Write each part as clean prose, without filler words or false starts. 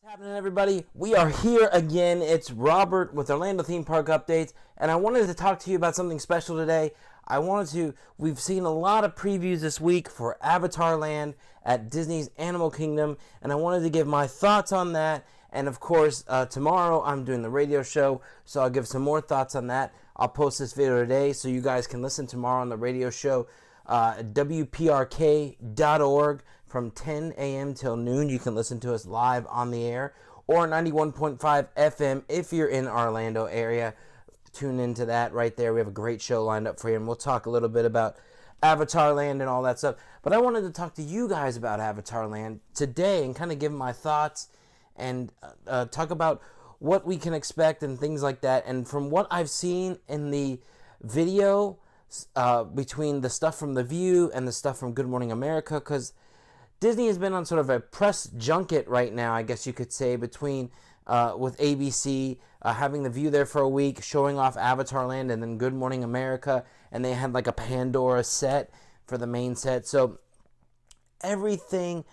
Happening, everybody? We are here again. It's Robert with Orlando Theme Park Updates, and I wanted to talk to you about something special today. We've seen a lot of previews this week for Avatarland at Disney's Animal Kingdom, and I wanted to give my thoughts on that. And of course, tomorrow I'm doing the radio show, so I'll give some more thoughts on that. I'll post this video today so you guys can listen tomorrow on the radio show. WPRK.org from 10 a.m. till noon. You can listen to us live on the air, or 91.5 FM if you're in Orlando area. Tune into that right there. We have a great show lined up for you, and we'll talk a little bit about Avatarland and all that stuff. But I wanted to talk to you guys about Avatarland today and kind of give my thoughts and talk about what we can expect and things like that. And from what I've seen in the video, between the stuff from The View and the stuff from Good Morning America, because Disney has been on sort of a press junket right now, I guess you could say, between with ABC having The View there for a week, showing off Avatarland, and then Good Morning America, and they had like a Pandora set for the main set. So everything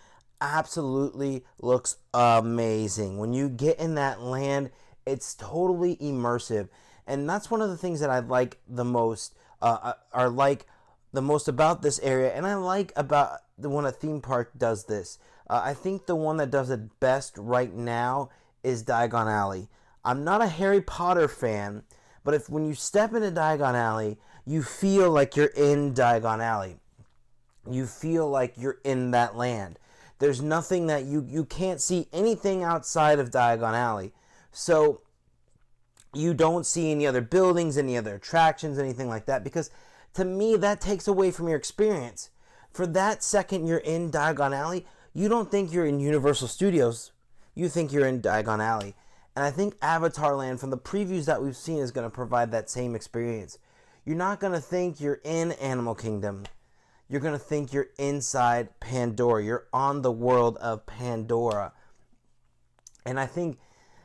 absolutely looks amazing. When you get in that land, it's totally immersive, and that's one of the things that I like the most. About this area, and I like about the when a theme park does this. I think the one that does it best right now is Diagon Alley. I'm not a Harry Potter fan, but when you step into Diagon Alley, you feel like you're in Diagon Alley. You feel like you're in that land. There's nothing that you can't see anything outside of Diagon Alley. So you don't see any other buildings, any other attractions, anything like that, because to me, that takes away from your experience. For that second you're in Diagon Alley, you don't think you're in Universal Studios. You think you're in Diagon Alley. And I think Avatarland, from the previews that we've seen, is going to provide that same experience. You're not going to think you're in Animal Kingdom. You're going to think you're inside Pandora. You're on the world of Pandora. And I think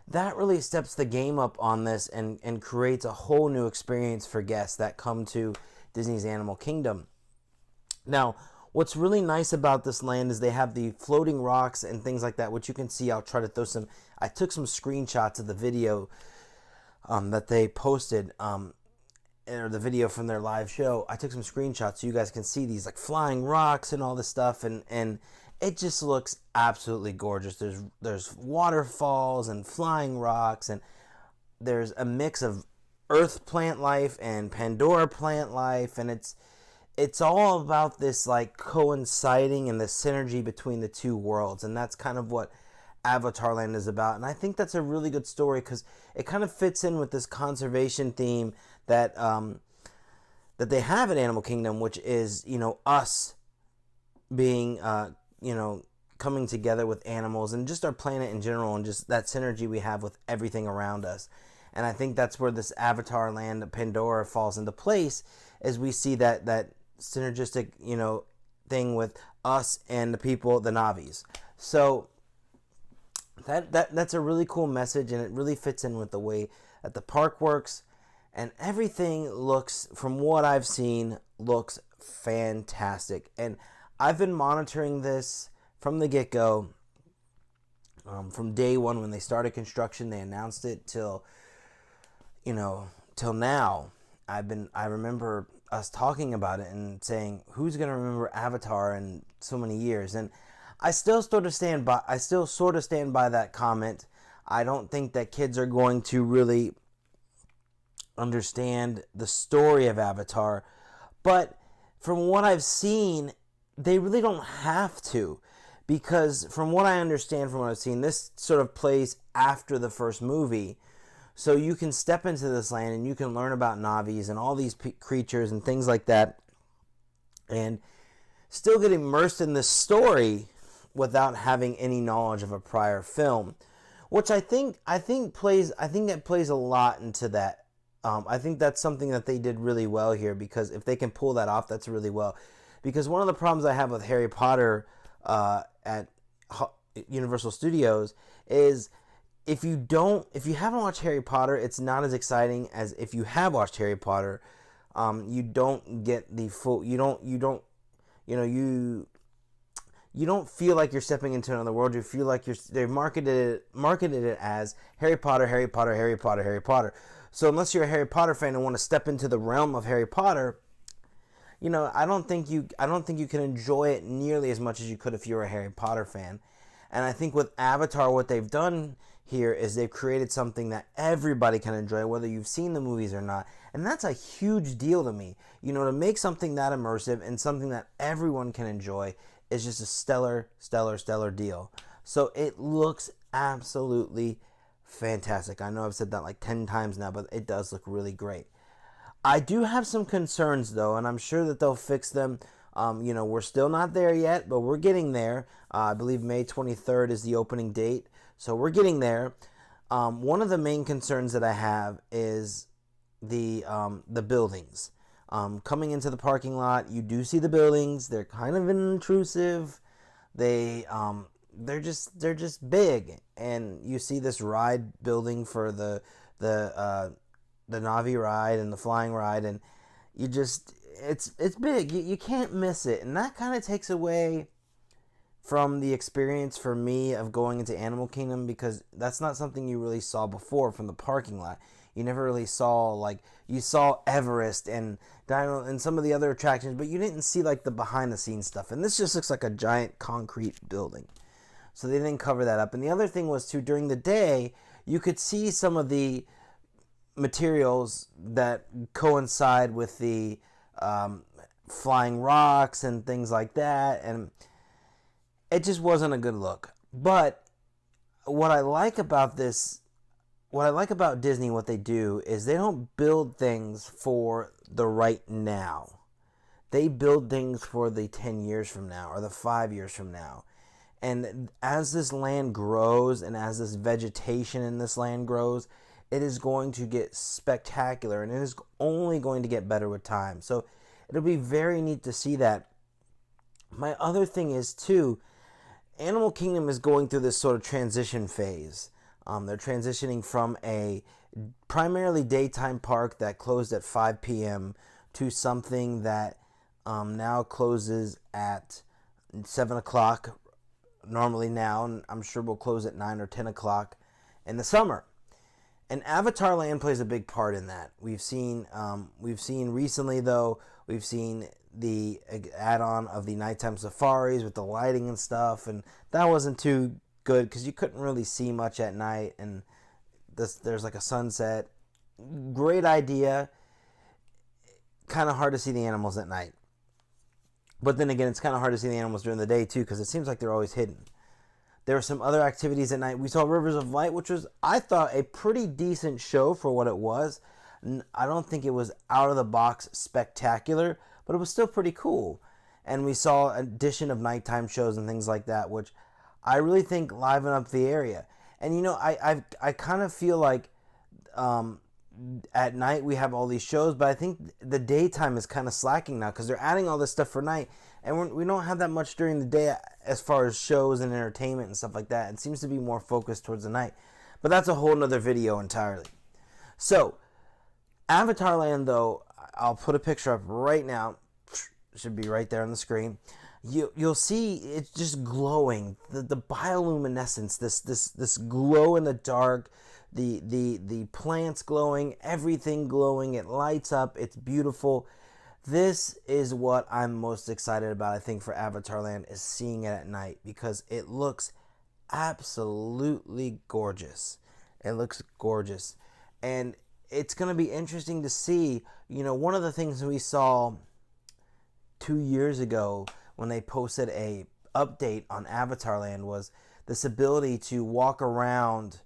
that really steps the game up on this and creates a whole new experience for guests that come to Disney's Animal Kingdom. Now, what's really nice about this land is they have the floating rocks and things like that, which you can see. I'll try to throw some. I took some screenshots of the video that they posted, or the video from their live show. I took some screenshots so you guys can see these like flying rocks and all this stuff, and it just looks absolutely gorgeous. There's waterfalls and flying rocks, and there's a mix of Earth plant life and Pandora plant life, and it's all about this like coinciding and the synergy between the two worlds, and that's kind of what Avatarland is about. And I think that's a really good story because it kind of fits in with this conservation theme that that they have at Animal Kingdom, which is, us being coming together with animals and just our planet in general, and just that synergy we have with everything around us. And I think that's where this Avatar land, Pandora, falls into place, as we see that synergistic, thing with us and the people, the Navis. So that's a really cool message, and it really fits in with the way that the park works, and everything looks, from what I've seen, looks fantastic. And I've been monitoring this from the get-go, from day one when they started construction. They announced it till now. I remember us talking about it and saying, who's going to remember Avatar in so many years? And I still sort of stand by that comment. I don't think that kids are going to really understand the story of Avatar, but from what I've seen, they really don't have to, because from what I understand, from what I've seen, this sort of plays after the first movie. So you can step into this land and you can learn about Navis and all these creatures and things like that, and still get immersed in this story without having any knowledge of a prior film, which I think plays a lot into that. I think that's something that they did really well here, because if they can pull that off, that's really well. Because one of the problems I have with Harry Potter at Universal Studios is, if you haven't watched Harry Potter, it's not as exciting as if you have watched Harry Potter. You don't get the full. You you don't feel like you're stepping into another world. You feel like they've marketed it as Harry Potter, Harry Potter, Harry Potter, Harry Potter. So unless you're a Harry Potter fan and want to step into the realm of Harry Potter, I don't think you can enjoy it nearly as much as you could if you were a Harry Potter fan. And I think with Avatar, what they've done here is they've created something that everybody can enjoy, whether you've seen the movies or not. And that's a huge deal to me. To make something that immersive and something that everyone can enjoy is just a stellar, stellar, stellar deal. So it looks absolutely fantastic. I know I've said that like 10 times now, but it does look really great. I do have some concerns though, and I'm sure that they'll fix them. We're still not there yet, but we're getting there. I believe May 23rd is the opening date, so we're getting there. One of the main concerns that I have is the buildings. Coming into the parking lot, you do see the buildings. They're kind of intrusive. They're just big, and you see this ride building for the Navi ride and the flying ride, and it's big. You can't miss it, and that kind of takes away from the experience for me of going into Animal Kingdom, because that's not something you really saw before from the parking lot. You never really saw, you saw Everest and Dino and some of the other attractions, but you didn't see the behind the scenes stuff. And this just looks like a giant concrete building. So they didn't cover that up. And the other thing was too, during the day, you could see some of the materials that coincide with the flying rocks and things like that, and it just wasn't a good look. But what I like about Disney, what they do is they don't build things for the right now. They build things for the 10 years from now or the 5 years from now. And as this land grows and as this vegetation in this land grows, it is going to get spectacular, and it is only going to get better with time. So it'll be very neat to see that. My other thing is too, Animal Kingdom is going through this sort of transition phase. They're transitioning from a primarily daytime park that closed at 5 p.m. to something that now closes at 7 o'clock normally now, and I'm sure we'll close at 9 or 10 o'clock in the summer. And Avatarland plays a big part in that. We've seen recently though, we've seen the add-on of the nighttime safaris with the lighting and stuff, and that wasn't too good because you couldn't really see much at night, and there's like a sunset. Great idea. Kind of hard to see the animals at night. But then again, it's kind of hard to see the animals during the day too, because it seems like they're always hidden. There were some other activities at night. We saw Rivers of Light, which was, I thought, a pretty decent show for what it was. I don't think it was out of the box spectacular, but it was still pretty cool. And we saw an addition of nighttime shows and things like that, which I really think liven up the area. And I kind of feel like at night we have all these shows, but I think the daytime is kind of slacking now because they're adding all this stuff for night, and we don't have that much during the day as far as shows and entertainment and stuff like that. It seems to be more focused towards the night, but that's a whole nother video entirely. So Avatarland, though, I'll put a picture up right now. It should be right there on the screen. You'll see it's just glowing. The bioluminescence, this glow in the dark, the plants glowing, everything glowing. It lights up. It's beautiful. This is what I'm most excited about, I think, for Avatarland, is seeing it at night, because it looks absolutely gorgeous. It looks gorgeous. And it's going to be interesting to see, one of the things we saw 2 years ago when they posted a update on Avatarland was this ability to walk around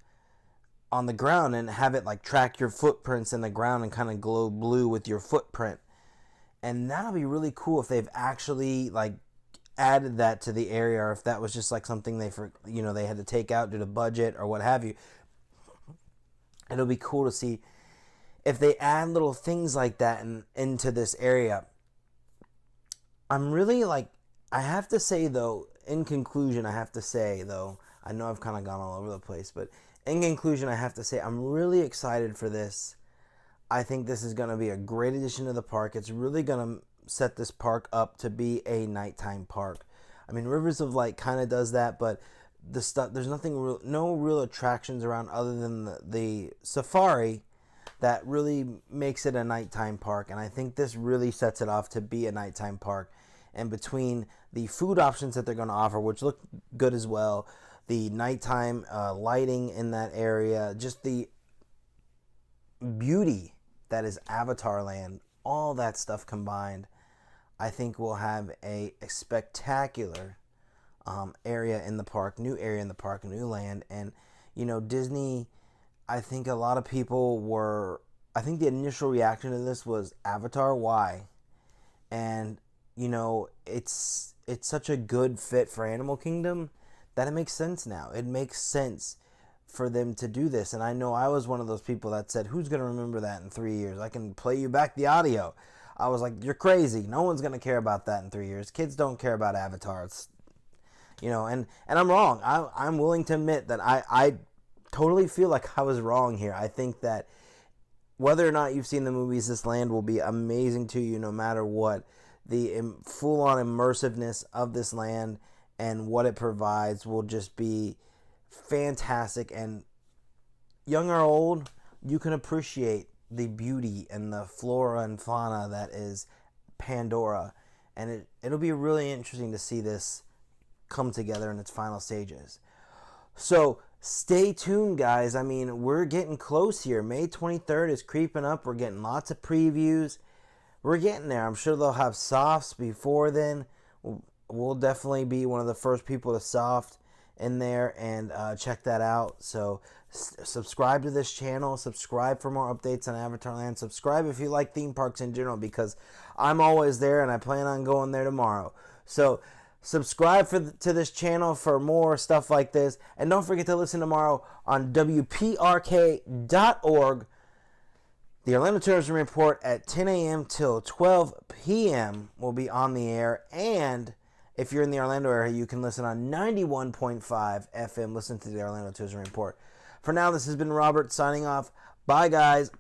on the ground and have it track your footprints in the ground and kind of glow blue with your footprint. And that'll be really cool if they've actually added that to the area, or if that was just something they had to take out due to budget or what have you. It'll be cool to see if they add little things like that into this area. I'm really I have to say though, in conclusion, I know I've kind of gone all over the place, but in conclusion, I have to say I'm really excited for this. I think this is going to be a great addition to the park. It's really going to set this park up to be a nighttime park. I mean, Rivers of Light kind of does that, but there's no real attractions around other than the safari that really makes it a nighttime park. And I think this really sets it off to be a nighttime park. And between the food options that they're going to offer, which look good as well, the nighttime lighting in that area, just the beauty that is Avatarland, all that stuff combined, I think we'll have a spectacular area in the park, new area in the park, new land. And, Disney, I think a lot of people I think the initial reaction to this was Avatar, why? And, it's such a good fit for Animal Kingdom that it makes sense now. It makes sense for them to do this. And I know I was one of those people that said, who's going to remember that in 3 years? I can play you back the audio. I was like, you're crazy. No one's going to care about that in 3 years. Kids don't care about Avatar. It's, and I'm wrong. I'm willing to admit that I totally feel like I was wrong here. I think that whether or not you've seen the movies, this land will be amazing to you no matter what. The full-on immersiveness of this land and what it provides will just be fantastic. And young or old, you can appreciate the beauty and the flora and fauna that is Pandora. And it'll be really interesting to see this come together in its final stages. So stay tuned, guys. I mean, we're getting close here. May 23rd is creeping up. We're getting lots of previews. We're getting there. I'm sure they'll have softs before then. We'll definitely be one of the first people to soft in there and check that out. So subscribe to this channel. Subscribe for more updates on Avatarland. Subscribe if you like theme parks in general, because I'm always there and I plan on going there tomorrow. So subscribe to this channel for more stuff like this. And don't forget to listen tomorrow on WPRK.org. The Orlando Tourism Report at 10 a.m. till 12 p.m. will be on the air. And if you're in the Orlando area, you can listen on 91.5 FM. Listen to the Orlando Tourism Report. For now, this has been Robert signing off. Bye, guys.